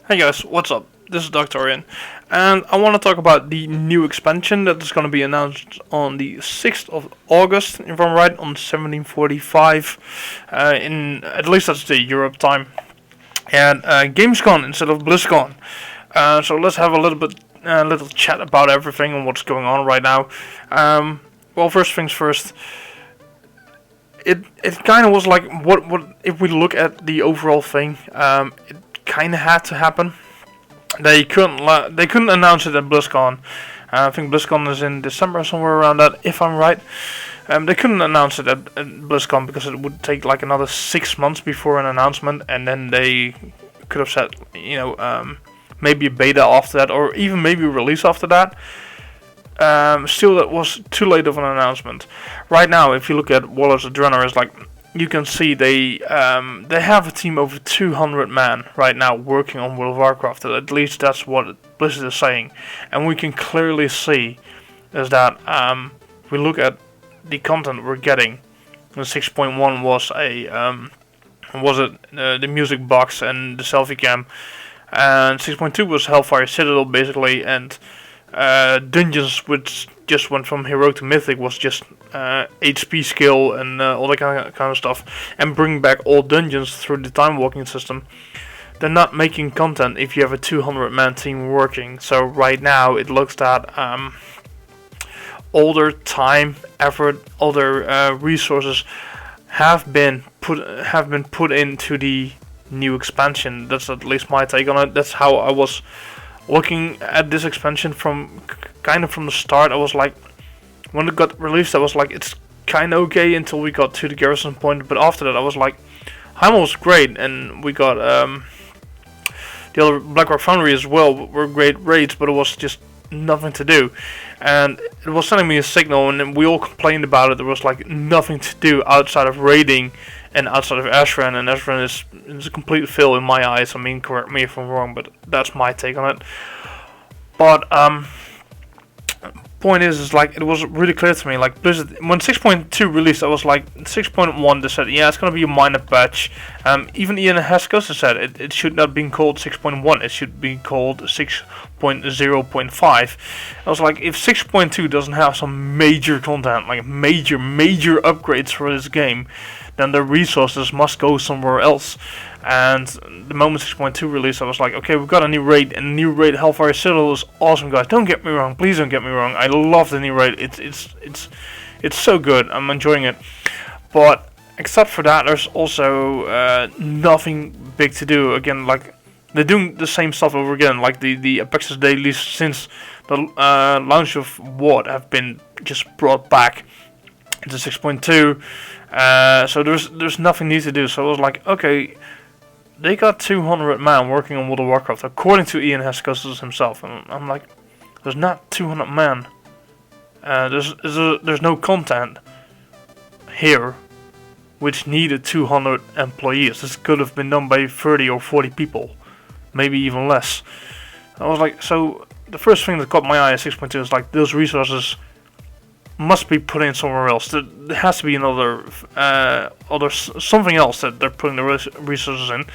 Hey guys, what's up? This is Doctorian, and I want to talk about the new expansion that is going to be announced on the 6th of August, if I'm right, on 1745, in at least that's the Europe time, and Gamescom instead of BlizzCon. So let's have a little chat about everything and what's going on right now. Well, first things first. It kind of was like what if we look at the overall thing. It kind of had to happen. They couldn't announce it at BlizzCon. I think BlizzCon is in December, somewhere around that, if I'm right. They couldn't announce it at BlizzCon because it would take like another 6 months before an announcement, and then they could have said, maybe a beta after that, or even maybe a release after that. Still, that was too late of an announcement. Right now, if you look at Warlords of Draenor, it's like you can see they have a team of 200 men right now working on World of Warcraft. At least that's what Blizzard is saying, and we can clearly see is that we look at the content we're getting. The 6.1 was the music box and the selfie cam, and 6.2 was Hellfire Citadel basically, and dungeons, which just went from heroic to mythic, was just HP skill and all that kind of stuff, and bring back all dungeons through the time walking system. They're not making content if you have a 200-man team working. So right now it looks that all their time, effort, all their resources have been put into the new expansion. That's at least my take on it. That's how I was looking at this expansion from the start. I was like, when it got released, I was like, it's kind of okay until we got to the garrison point. But after that, I was like, Heimel was great, and we got the other Blackrock Foundry as well. Were great raids, but it was just nothing to do, and it was sending me a signal, and we all complained about it. There was like nothing to do outside of raiding and outside of Ashran, and Ashran is a complete fail in my eyes. I mean, correct me if I'm wrong, but that's my take on it. But point is like, it was really clear to me, like Blizzard, when 6.2 released, I was like, 6.1, they said, yeah, it's gonna be a minor patch. Even Ian Haskell said it should not be called 6.1, it should be called 6.0.5. I was like, if 6.2 doesn't have some major content, like major upgrades for this game, then the resources must go somewhere else. And the moment 6.2 released, I was like, okay, we've got a new raid, and the new raid Hellfire Citadel is awesome, guys. Don't get me wrong, please don't get me wrong. I love the new raid. It's so good. I'm enjoying it. But except for that, there's also nothing big to do. Again, like, they're doing the same stuff over again. Like the Apexis dailies since the launch of WoD have been just brought back into 6.2. So there's nothing new to do. So I was like, okay, they got 200 men working on World of Warcraft, according to Ian Haskell himself. And I'm like, there's not 200 men. There's no content here which needed 200 employees. This could have been done by 30 or 40 people, maybe even less. I was like, so the first thing that caught my eye at 6.2 is like, those resources must be put in somewhere else. There has to be another, something else that they're putting the resources in.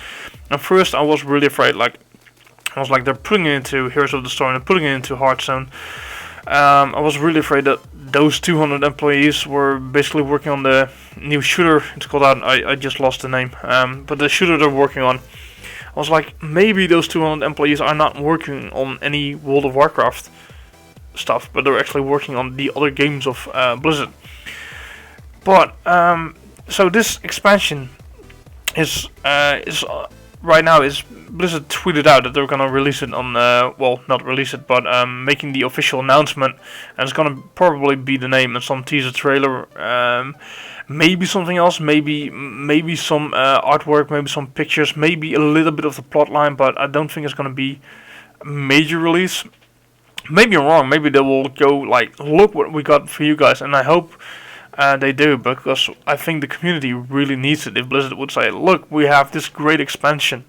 And first, I was really afraid. Like, I was like, they're putting it into Heroes of the Storm, they're putting it into Hearthstone. I was really afraid that those 200 employees were basically working on the new shooter. It's called out. I just lost the name. But the shooter they're working on. I was like, maybe those 200 employees are not working on any World of Warcraft stuff, but they're actually working on the other games of Blizzard. But so this expansion is right now is Blizzard tweeted out that they're gonna release it on not release it, but making the official announcement, and it's gonna probably be the name and some teaser trailer, maybe something else, maybe some artwork, maybe some pictures, maybe a little bit of the plot line, but I don't think it's gonna be a major release. Maybe I'm wrong. Maybe they will go like, look what we got for you guys, and I hope they do, because I think the community really needs it. If Blizzard would say, look, we have this great expansion,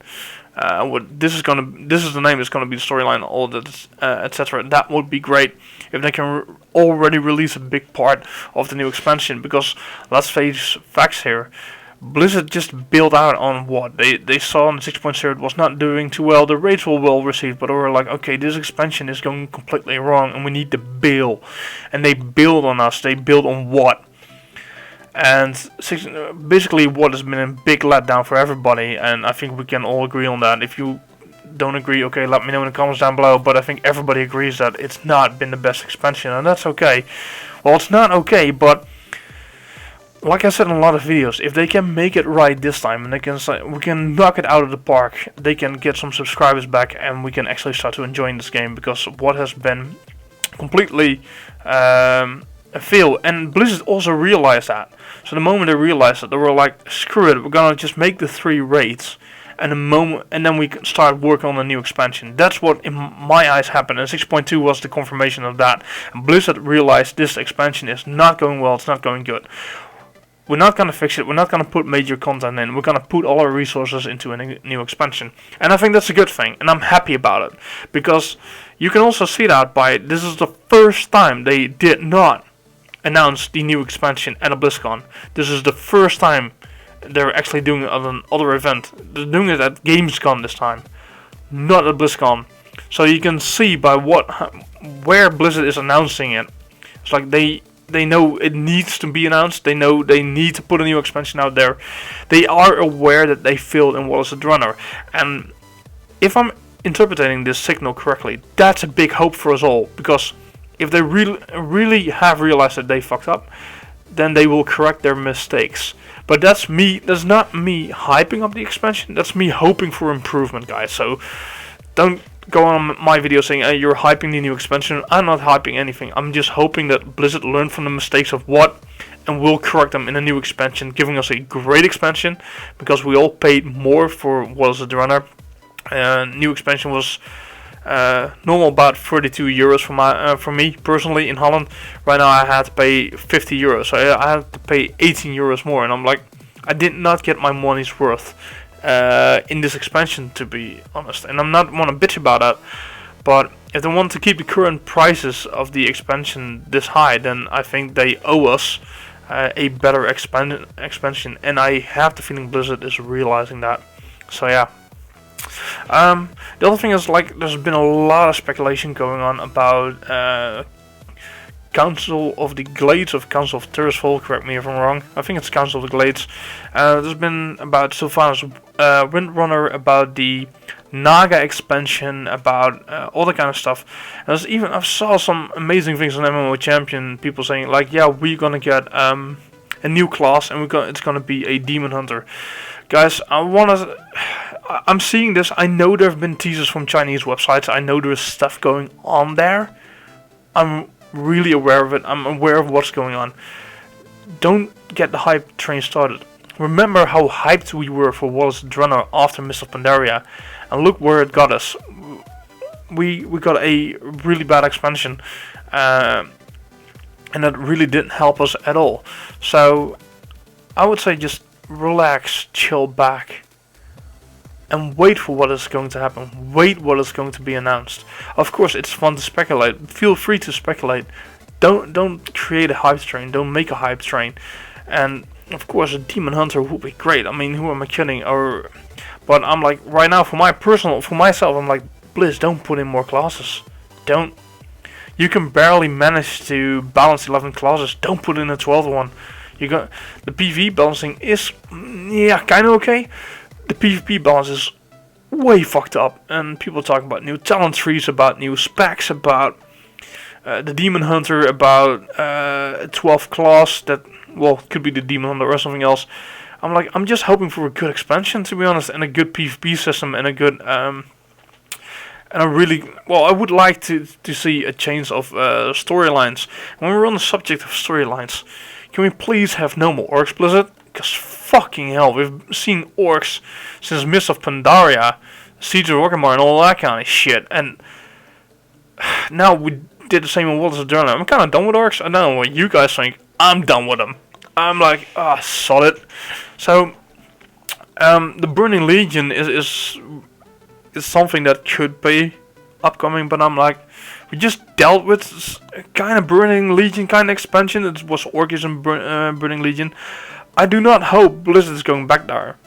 this is the name, it's gonna be the storyline, all that, etc. That would be great if they can already release a big part of the new expansion. Because let's face facts here, Blizzard just built out on what they saw in 6.0 it was not doing too well. The raids were well received, but they were like, okay, this expansion is going completely wrong, and we need to build. And they build on us. They build on what? And basically, what has been a big letdown for everybody, and I think we can all agree on that. If you don't agree, okay, let me know in the comments down below. But I think everybody agrees that it's not been the best expansion, and that's okay. Well, it's not okay, but like I said in a lot of videos, if they can make it right this time, and they can we can knock it out of the park, they can get some subscribers back, and we can actually start to enjoy this game. Because what has been completely a fail, and Blizzard also realized that. So the moment they realized that, they were like, screw it, we're gonna just make the 3 raids, and then we can start working on a new expansion. That's what in my eyes happened, and 6.2 was the confirmation of that. And Blizzard realized this expansion is not going well, it's not going good. We're not going to fix it, we're not going to put major content in, we're going to put all our resources into a new expansion. And I think that's a good thing, and I'm happy about it. Because you can also see that by, this is the first time they did not announce the new expansion at a BlizzCon. This is the first time they're actually doing it at another event. They're doing it at Gamescom this time, not at BlizzCon. So you can see by where Blizzard is announcing it. It's like they know it needs to be announced. They know they need to put a new expansion out there. They are aware that they failed in Wallace the Runner. And if I'm interpreting this signal correctly, that's a big hope for us all. Because if they really have realized that they fucked up, then they will correct their mistakes. But that's not me hyping up the expansion. That's me hoping for improvement, guys. So don't go on my video saying, hey, you're hyping the new expansion. I'm not hyping anything. I'm just hoping that Blizzard learned from the mistakes of what and will correct them in a new expansion, giving us a great expansion, because we all paid more for Wallace the Runner. New expansion was normal about 32 euros for me personally in Holland. Right now I had to pay 50 euros, so I had to pay 18 euros more, and I'm like, I did not get my money's worth in this expansion, to be honest. And I'm not want to bitch about that, but if they want to keep the current prices of the expansion this high, then I think they owe us a better expansion, and I have the feeling Blizzard is realizing that. So yeah. The other thing is, like, there's been a lot of speculation going on about Council of the Glades, of Council of Tirisfal, correct me if I'm wrong. I think it's Council of the Glades. There's been about Sylvanas Windrunner, about the Naga expansion, about all that kind of stuff. And there's even, I saw some amazing things on MMO Champion, people saying like, yeah, we're gonna get a new class, and it's gonna be a Demon Hunter. Guys, I'm seeing this. I know there have been teasers from Chinese websites. I know there's stuff going on there. I'm really aware of it. I'm aware of what's going on. Don't get the hype train started. Remember how hyped we were for Wallace the Runner after Mist of Pandaria, and look where it got us. We got a really bad expansion, and that really didn't help us at all. So I would say just relax, chill back, and wait for what is going to happen. Wait what is going to be announced. Of course, it's fun to speculate. Feel free to speculate. Don't create a hype train. Don't make a hype train. And of course, a Demon Hunter would be great. I mean, who am I kidding? But I'm like, right now, for myself, I'm like, Blizz, don't put in more classes. Don't. You can barely manage to balance 11 classes. Don't put in a 12th one. You got the PvE balancing is, yeah, kind of okay. The PvP balance is way fucked up, and people talk about new talent trees, about new specs, about the Demon Hunter, about 12th class that, well, could be the Demon Hunter or something else. I'm just hoping for a good expansion, to be honest, and a good PvP system, and a good and I would like to see a change of storylines. When we're on the subject of storylines, can we please have no more orcs, Blizzard? Because fucking hell, we've seen orcs since Mist of Pandaria, Siege of Orgrimmar, and all that kind of shit. And now we did the same in Wallace the Runner. I'm kind of done with orcs. I don't know what you guys think. I'm done with them. I'm like, solid. So, the Burning Legion is something that could be upcoming, but I'm like, we just dealt with kind of Burning Legion kind of expansion. It was Orcus and Burning Legion. I do not hope Blizzard is going back there.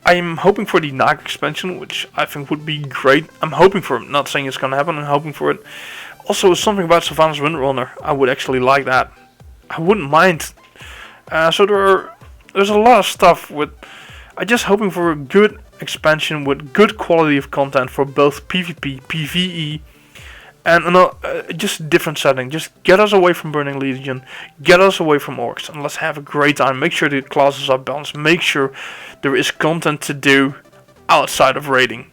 I'm hoping for the Naga expansion, which I think would be great. I'm hoping for it. Not saying it's gonna happen. I'm hoping for it. Also, something about Savannah's Windrunner. I would actually like that. I wouldn't mind. So there's a lot of stuff with. I'm just hoping for a good expansion with good quality of content for both PvP, PvE, and just different setting. Just get us away from Burning Legion, get us away from orcs, and let's have a great time. Make sure the classes are balanced. Make sure there is content to do outside of raiding.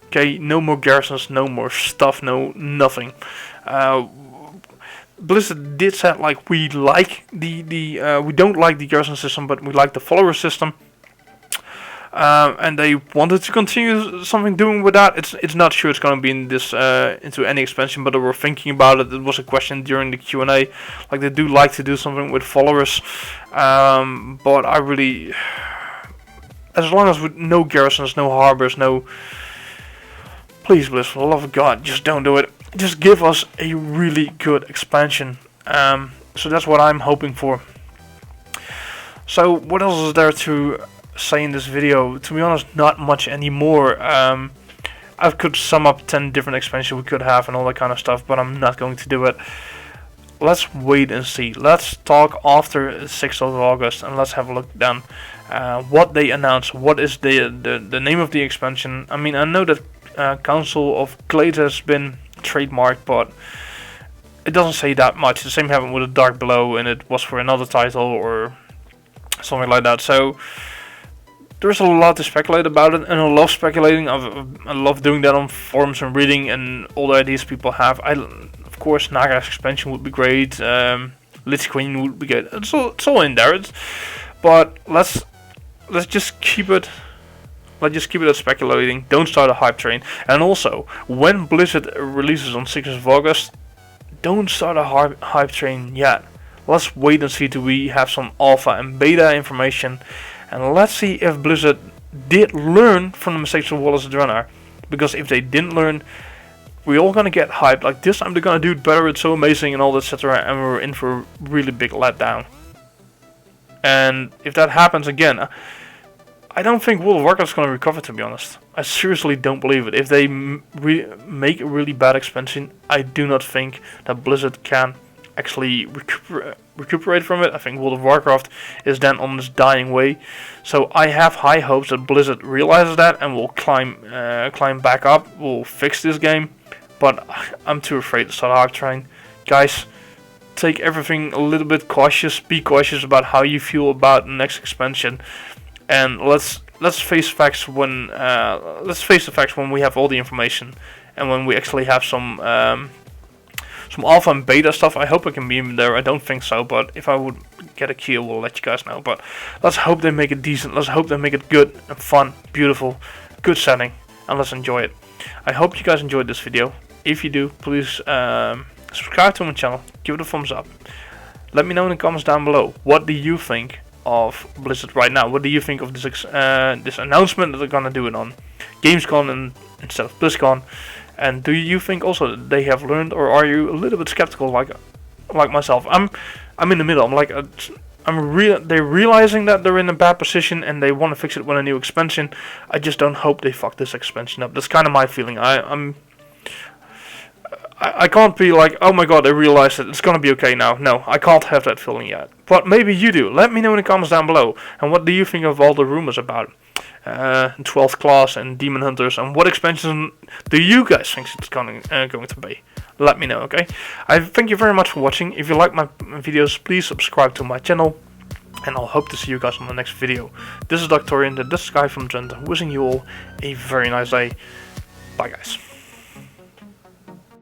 Okay, no more garrisons, no more stuff, no nothing. Blizzard did say like we like we don't like the garrison system, but we like the follower system. And they wanted to continue something doing with that. It's not sure it's going to be in this into any expansion, but they were thinking about it. It was a question during the Q&A. Like they do like to do something with followers, but I really, as long as with no garrisons, no harbors, no. Please, Blizzard, for the love of God, just don't do it. Just give us a really good expansion. So that's what I'm hoping for. So what else is there to say in this video? To be honest, not much anymore. I could sum up 10 different expansions we could have and all that kind of stuff, but I'm not going to do it. Let's wait and see. Let's talk after 6th of August and let's have a look then what they announce. What is the name of the expansion? I mean, I know that Council of Glades has been trademarked, but it doesn't say that much. The same happened with the Dark Below, and it was for another title or something like that. So there's a lot to speculate about it, and I love speculating. I love doing that on forums and reading and all the ideas people have. Of course, Naga's expansion would be great. Lich Queen would be good. It's all in there. But let's just keep it. Let's just keep it at speculating. Don't start a hype train. And also, when Blizzard releases on 6th of August, don't start a hype train yet. Let's wait and see till we have some alpha and beta information. And let's see if Blizzard did learn from the mistakes of Wallace the Runner. Because if they didn't learn, we're all gonna get hyped. Like this time they're gonna do it better, it's so amazing and all that, etc. And we're in for a really big letdown. And if that happens again, I don't think World of Warcraft is gonna recover, to be honest. I seriously don't believe it. If they make a really bad expansion, I do not think that Blizzard can actually recuperate from it. I think World of Warcraft is then on this dying way. So I have high hopes that Blizzard realizes that and will climb back up, will fix this game. But I'm too afraid to start a hype train. Guys, take everything a little bit cautious. Be cautious about how you feel about the next expansion, and let's face facts when let's face the facts when we have all the information and when we actually have some alpha and beta stuff. I hope I can be in there. I don't think so, but if I would get a key, we'll let you guys know. But let's hope they make it decent. Let's hope they make it good and fun, beautiful, good setting, and let's enjoy it. I hope you guys enjoyed this video. If you do, please subscribe to my channel, give it a thumbs up. Let me know in the comments down below. What do you think of Blizzard right now? What do you think of this announcement that they're gonna do it on Gamescom instead of BlizzCon? And do you think also that they have learned, or are you a little bit skeptical like myself? I'm in the middle. I'm like they're realizing that they're in a bad position and they want to fix it with a new expansion. I just don't hope they fuck this expansion up. That's kind of my feeling. I can't be like, oh my god, I realized it, it's gonna be okay now. No, I can't have that feeling yet. But maybe you do. Let me know in the comments down below. And what do you think of all the rumors about 12th class and Demon Hunters, and what expansion do you guys think it's going to be? Let me know, okay? I thank you very much for watching. If you like my videos, please subscribe to my channel, and I'll hope to see you guys on the next video. This is Doctorian, the Dutch guy from Drenthe, wishing you all a very nice day. Bye guys.